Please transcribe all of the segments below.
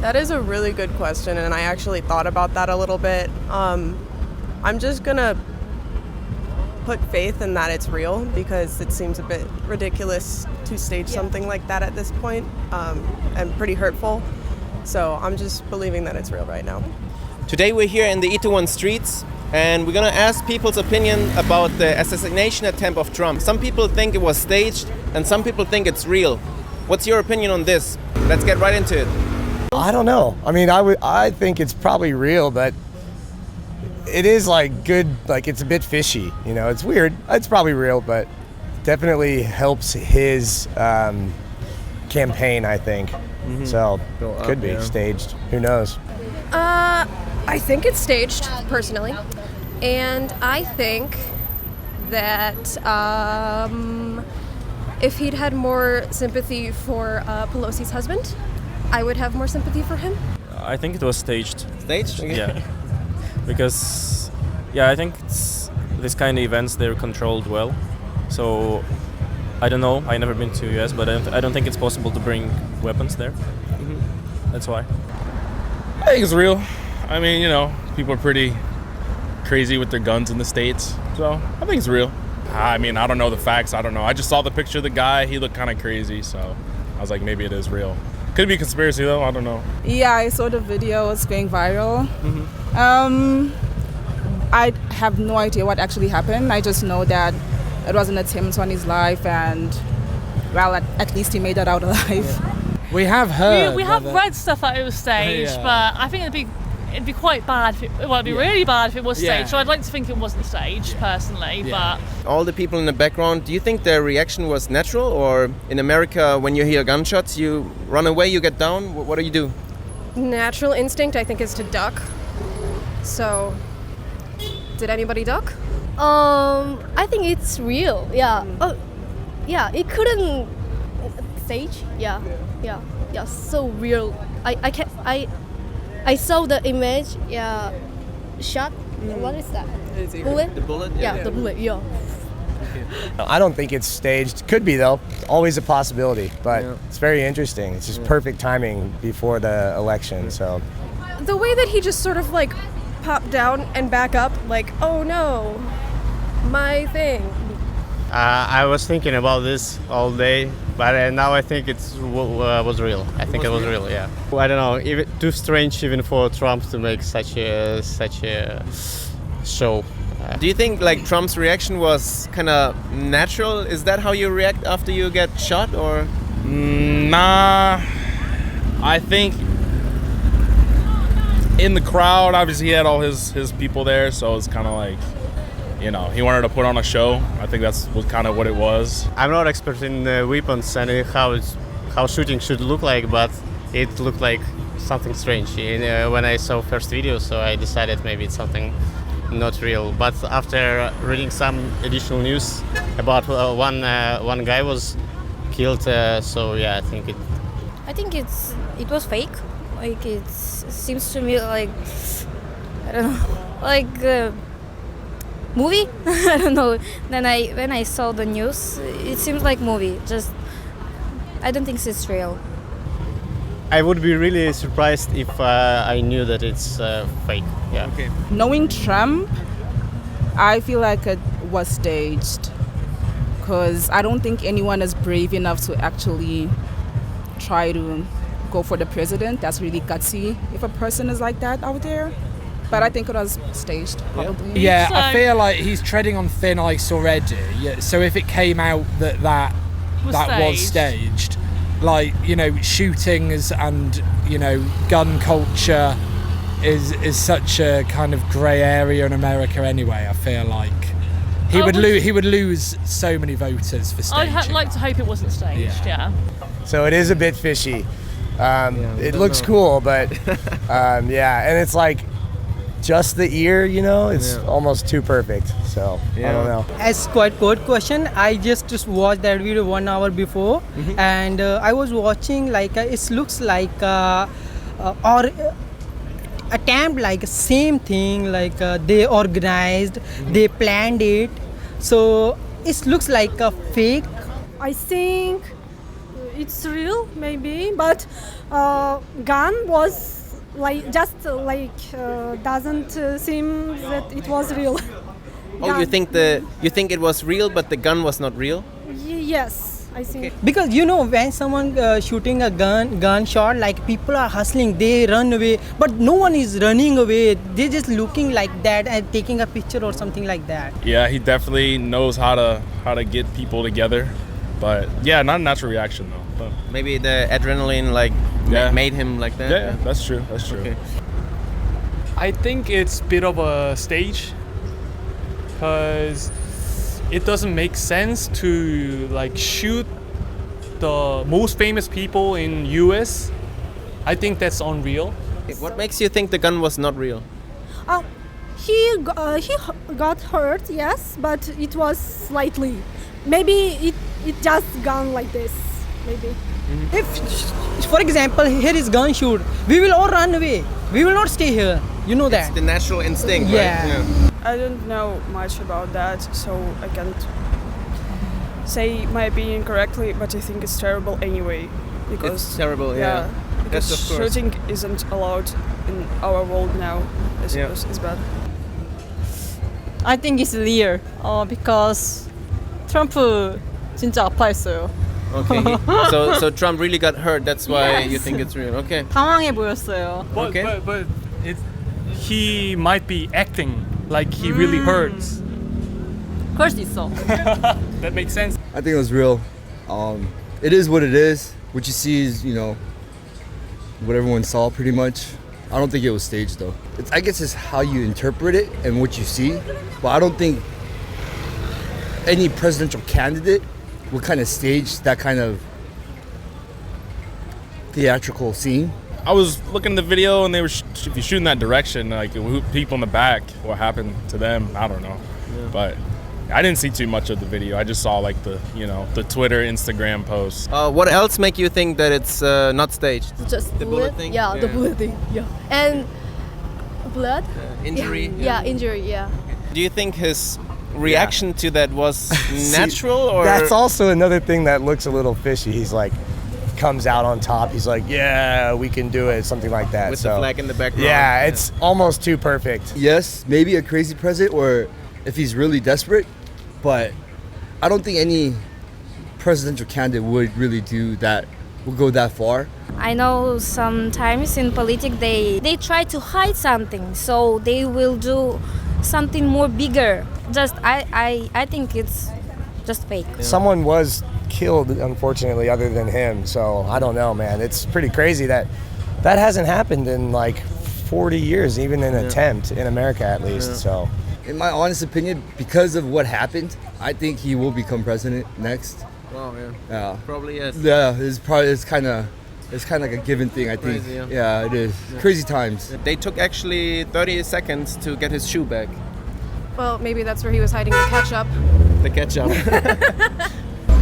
That is a really good question, and I actually thought about that a little bit. I'm just gonna put faith in that it's real because it seems a bit ridiculous to stage something like that at this point, and pretty hurtful. So I'm just believing that it's real right now. Today we're here in the Itaewon streets and we're gonna ask people's opinion about the assassination attempt of Trump. Some people think it was staged and some people think it's real. What's your opinion on this? Let's get right into it. I don't know. I mean, I think it's probably real, but it is it's a bit fishy. You know, it's weird. It's probably real, but definitely helps his campaign, I think. Mm-hmm. So could be staged. Who knows? I think it's staged, personally. And I think that if he'd had more sympathy for Pelosi's husband, I would have more sympathy for him. I think it was staged. Staged? Okay. Yeah. Because, I think this kind of events, they're controlled well. So, I don't know. I've never been to US, but I don't think it's possible to bring weapons there. Mm-hmm. That's why. I think it's real. I mean, people are pretty crazy with their guns in the States. So, I think it's real. I mean, I don't know the facts. I don't know. I just saw the picture of the guy. He looked kind of crazy. So, I was like, maybe it is real. Could be a conspiracy, though. I don't know. Yeah, I saw the video. It's going viral. Mm-hmm. I have no idea what actually happened. I just know that it was an attempt on his life, and well, at least he made it out alive. We have heard. We have read stuff that it was staged, but I think it'd be quite bad. It'd be really bad if it was staged. So I'd like to think it wasn't staged, personally. But all the people in the background, do you think their reaction was natural, or in America, when you hear gunshots, you run away, you get down? What do you do? Natural instinct, I think, is to duck. So, did anybody duck? I think it's real. Yeah. Oh, yeah. It couldn't stage. Yeah. So real. I saw the image. Yeah. Shot. What is that? Bullet. The bullet. Yeah. The bullet. Yeah. I don't think it's staged. Could be though. Always a possibility, but it's very interesting. It's just perfect timing before the election. So the way that he just sort of pop down and back up, oh no, my thing. I was thinking about this all day, but now I think it was real. I think it was real. Yeah. I don't know. Even too strange even for Trump to make such a show. Do you think Trump's reaction was kind of natural? Is that how you react after you get shot, or? Nah. I think in the crowd, obviously he had all his people there, so it's kind of he wanted to put on a show. I think that's kind of what it was. I'm not expert in weapons and how shooting should look like, but it looked like something strange when I saw first video, so I decided maybe it's something not real. But after reading some additional news about one guy was killed, so yeah, I think it was fake. It seems to me I don't know, movie. I don't know. Then when I saw the news, it seems like movie. Just I don't think it's real. I would be really surprised if I knew that it's fake. Yeah. Okay. Knowing Trump, I feel like it was staged because I don't think anyone is brave enough to actually try to go for the president. That's really gutsy if a person is like that out there. But I think it was staged, probably. Yeah, I feel like he's treading on thin ice already. Yeah, so if it came out that was staged, shootings and gun culture is such a kind of grey area in America anyway. I feel like he would lose so many voters for staging. I'd like to hope it wasn't staged. Yeah. So it is a bit fishy. It looks cool, but and it's just the ear, it's almost too perfect. So I don't know. It's quite good question. I just watched that video 1 hour before, and I was watching it looks like or attempt same thing they organized, they planned it. So it looks like a fake. I think it's real maybe, but gun was like just doesn't seem that it was real. Oh, you think it was real, but the gun was not real? Yes, I think. Because you know, when someone shooting a gunshot, like people are hustling, they run away, but no one is running away. They're just looking like that and taking a picture or something like that. Yeah, he definitely knows how to get people together, but yeah, not a natural reaction though. But maybe the adrenaline made him like that. Yeah, that's true. That's true. Okay. I think it's a bit of a stage, because it doesn't make sense to like shoot the most famous people in US. I think that's unreal. What makes you think the gun was not real? He got hurt, yes, but it was slightly. Maybe it just gone like this, maybe. If, for example, here is gun shoot, we will all run away. We will not stay here. You know that. It's the natural instinct, yeah. right? Yeah. I don't know much about that, so I can't say my opinion correctly, but I think it's terrible anyway. Because it's terrible, yeah. Because Yes, of course. shooting isn't allowed in our world now. I suppose it's bad. I think it's real. Because Trump 진짜 아파했어요. Okay. So Trump really got hurt. That's why you think it's real. Okay. 당황해 보였어요. But he might be acting like he really hurts. 그럴 수 있어. That makes sense. I think it was real. It is what it is. What you see is, what everyone saw pretty much. I don't think it was staged though. I guess it's how you interpret it and what you see. But I don't think any presidential candidate would kind of stage that kind of theatrical scene. I was looking at the video and they were if you shoot in that direction, like people in the back, what happened to them, I don't know. Yeah. But I didn't see too much of the video. I just saw like the Twitter, Instagram posts. What else make you think that it's not staged? Just the bullet thing? Yeah, the bullet thing. Yeah. And blood? Injury? Yeah, injury, yeah. Do you think his reaction to that was natural or? That's also another thing that looks a little fishy. He's like, comes out on top. He's like, yeah, we can do it, something like that. With the flag in the background. Yeah, it's almost too perfect. Yes, maybe a crazy president, or if he's really desperate, but I don't think any presidential candidate would really do that, would go that far. I know sometimes in politics they try to hide something, so they will do something more bigger. Just I think it's just fake. Yeah. Someone was killed, unfortunately, other than him. So I don't know, man. It's pretty crazy that hasn't happened in like 40 years, even an attempt in America at least. So, in my honest opinion, because of what happened, I think he will become president next. Wow, yeah. Yeah. Probably yes. Yeah, it's kind of like a given thing, I think. Crazy, yeah, it is. Yeah. Crazy times. They took actually 30 seconds to get his shoe back. Well, maybe that's where he was hiding the ketchup. The ketchup.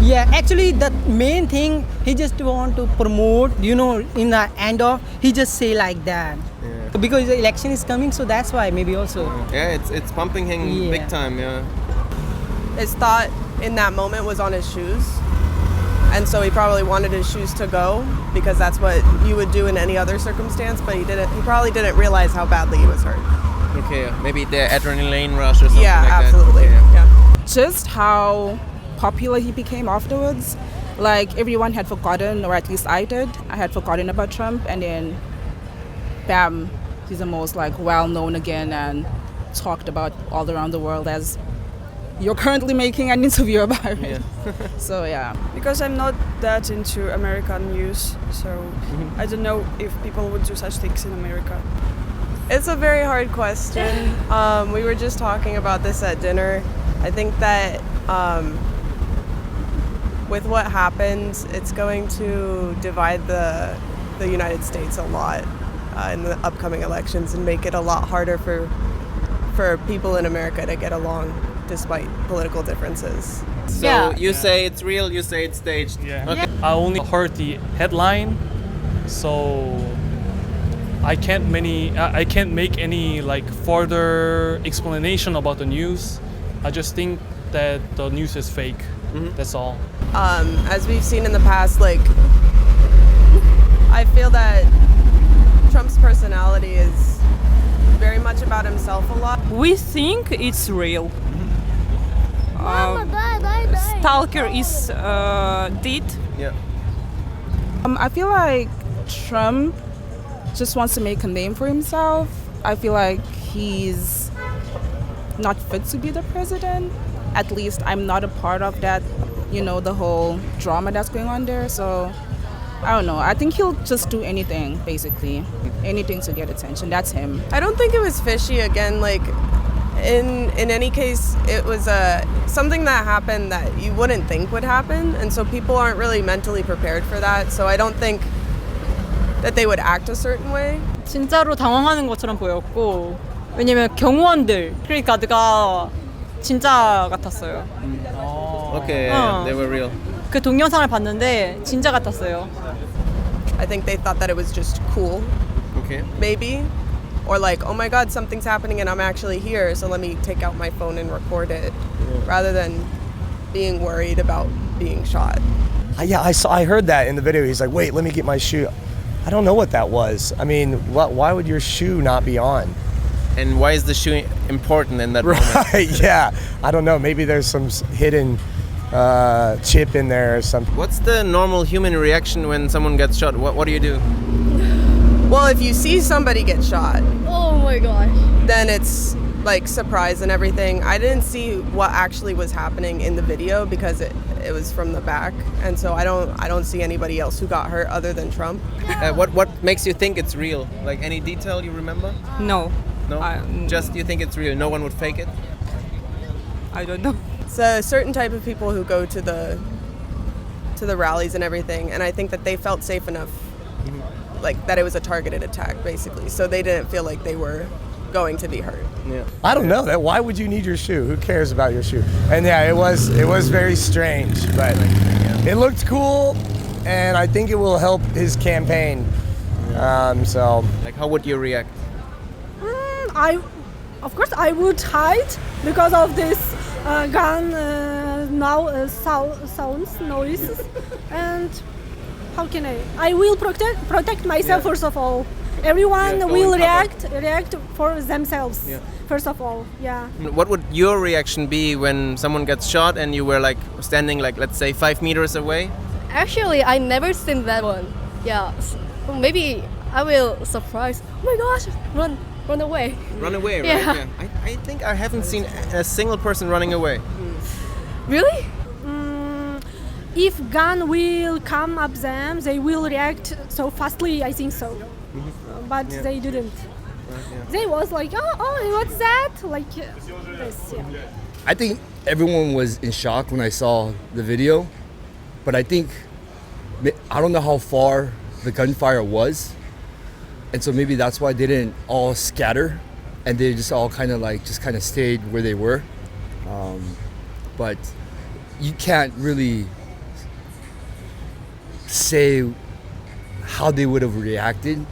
Yeah, actually the main thing, he just want to promote, in the end of, he just say like that. Yeah. Because the election is coming, so that's why maybe also. Yeah, it's pumping him big time, yeah. His thought in that moment was on his shoes. And so he probably wanted his shoes to go because that's what you would do in any other circumstance, but he probably didn't realize how badly he was hurt. Okay, maybe the adrenaline rush or something yeah, like absolutely. that. Yeah. Just how popular he became afterwards. Like everyone had forgotten, or at least I did. I had forgotten about Trump, and then bam, he's the most well known again and talked about all around the world as you're currently making an interview about it. Yeah. So yeah. Because I'm not that into American news, so I don't know if people would do such things in America. It's a very hard question. We were just talking about this at dinner. I think that with what happens, it's going to divide the United States a lot in the upcoming elections and make it a lot harder for people in America to get along despite political differences. So you say it's real, you say it's staged. Yeah. Okay. I only heard the headline, so I can't make any further explanation about the news. I just think that the news is fake. That's all. As we've seen in the past, like, I feel that Trump's personality is very much about himself a lot. We think it's real. Stalker is dead. Yeah. I feel like Trump just wants to make a name for himself. I feel like he's not fit to be the president. At least I'm not a part of that, the whole drama that's going on there. So I don't know. I think he'll just do anything, basically. Anything to get attention. That's him. I don't think it was fishy. Again, like, in any case, it was something that happened that you wouldn't think would happen, and so people aren't really mentally prepared for that. So I don't think that they would act a certain way. 진짜로 당황하는 것처럼 보였고, 왜냐면 경호원들 security 가드가 진짜 같았어요. Okay, they were real. 그 동영상을 봤는데 진짜 같았어요. I think they thought that it was just cool. Okay. Maybe. Or like, oh my God, something's happening and I'm actually here, so let me take out my phone and record it, rather than being worried about being shot. Yeah, I heard that in the video. He's like, wait, let me get my shoe. I don't know what that was. I mean, why would your shoe not be on? And why is the shoe important in that moment? Right, yeah. I don't know. Maybe there's some hidden chip in there or something. What's the normal human reaction when someone gets shot? What do you do? Well, if you see somebody get shot, Oh my gosh. then it's like surprise and everything. I didn't see what actually was happening in the video because it was from the back, and so I don't see anybody else who got hurt other than Trump. What makes you think it's real? Like any detail you remember? No. No? Just you think it's real? No one would fake it? I don't know. It's a certain type of people who go to the rallies and everything, and I think that they felt safe enough, like that it was a targeted attack, basically. So they didn't feel like they were going to be hurt. Yeah. I don't know that. Why would you need your shoe? Who cares about your shoe? And yeah, it was very strange, but it looked cool, and I think it will help his campaign. So, like, how would you react? Of course, I would hide because of this gun sounds, noises, and how can I will protect myself first of all. Everyone will react for themselves first of all. Yeah. What would your reaction be when someone gets shot and you were like standing like, let's say 5 meters away? Actually, I never seen that one. Yeah. Maybe I will surprise. Oh my gosh! Run away. Run away, right? Yeah. I think I haven't seen a single person running away. Really? If gun will come up them, they will react so fastly. I think so, but they didn't. They was like, oh, what's that? Like this. Yeah. I think everyone was in shock when I saw the video, but I don't know how far the gunfire was, and so maybe that's why they didn't all scatter, and they just all kind of stayed where they were. But you can't really say how they would have reacted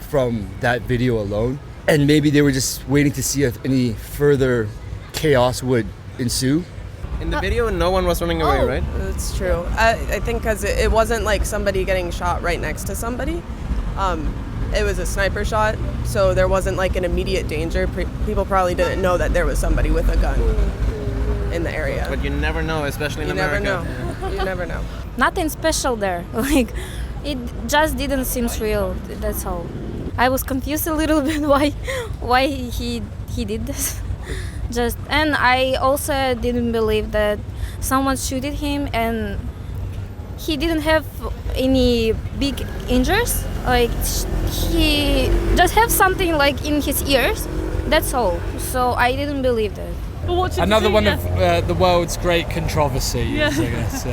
from that video alone, and maybe they were just waiting to see if any further chaos would ensue. In the video, no one was running away, right? That's true. I think because it wasn't like somebody getting shot right next to somebody. It was a sniper shot, so there wasn't like an immediate danger. People probably didn't know that there was somebody with a gun in the area. But you never know, especially in America. You never know. You never know. Nothing special there. Like, it just didn't seem real. That's all. I was confused a little bit why he did this. And I also didn't believe that someone shooted him and he didn't have any big injuries. Like, he just have something like in his ears. That's all. So I didn't believe that. Another one of the world's great controversies, I guess.